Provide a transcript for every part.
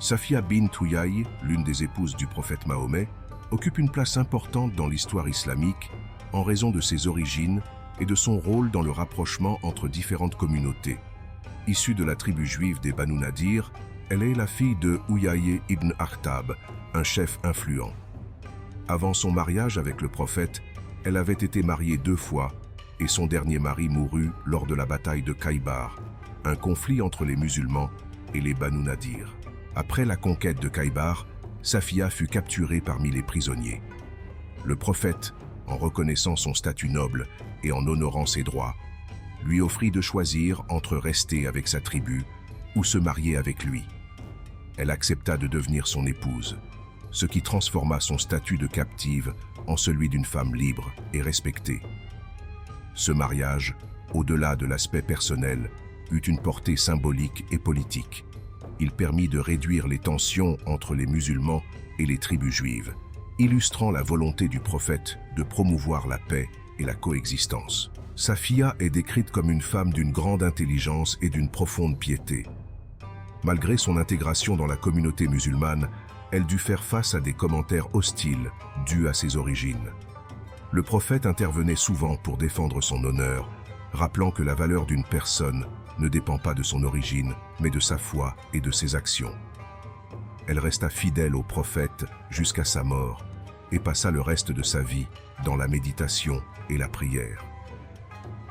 Safia bint Huyai, l'une des épouses du prophète Mahomet, occupe une place importante dans l'histoire islamique en raison de ses origines et de son rôle dans le rapprochement entre différentes communautés. Issue de la tribu juive des Banu Nadir, elle est la fille de Huyai ibn Akhtab, un chef influent. Avant son mariage avec le prophète, elle avait été mariée 2 fois et son dernier mari mourut lors de la bataille de Khaybar, un conflit entre les musulmans et les Banu Nadir. Après la conquête de Khaybar, Safia fut capturée parmi les prisonniers. Le prophète, en reconnaissant son statut noble et en honorant ses droits, lui offrit de choisir entre rester avec sa tribu ou se marier avec lui. Elle accepta de devenir son épouse, ce qui transforma son statut de captive en celui d'une femme libre et respectée. Ce mariage, au-delà de l'aspect personnel, eut une portée symbolique et politique. Il permit de réduire les tensions entre les musulmans et les tribus juives, illustrant la volonté du prophète de promouvoir la paix et la coexistence. Safia est décrite comme une femme d'une grande intelligence et d'une profonde piété. Malgré son intégration dans la communauté musulmane, elle dut faire face à des commentaires hostiles dus à ses origines. Le prophète intervenait souvent pour défendre son honneur, rappelant que la valeur d'une personne ne dépend pas de son origine, mais de sa foi et de ses actions. Elle resta fidèle au prophète jusqu'à sa mort et passa le reste de sa vie dans la méditation et la prière.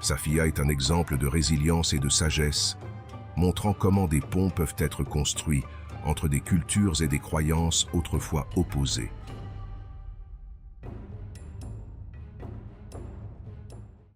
Safia est un exemple de résilience et de sagesse, montrant comment des ponts peuvent être construits entre des cultures et des croyances autrefois opposées.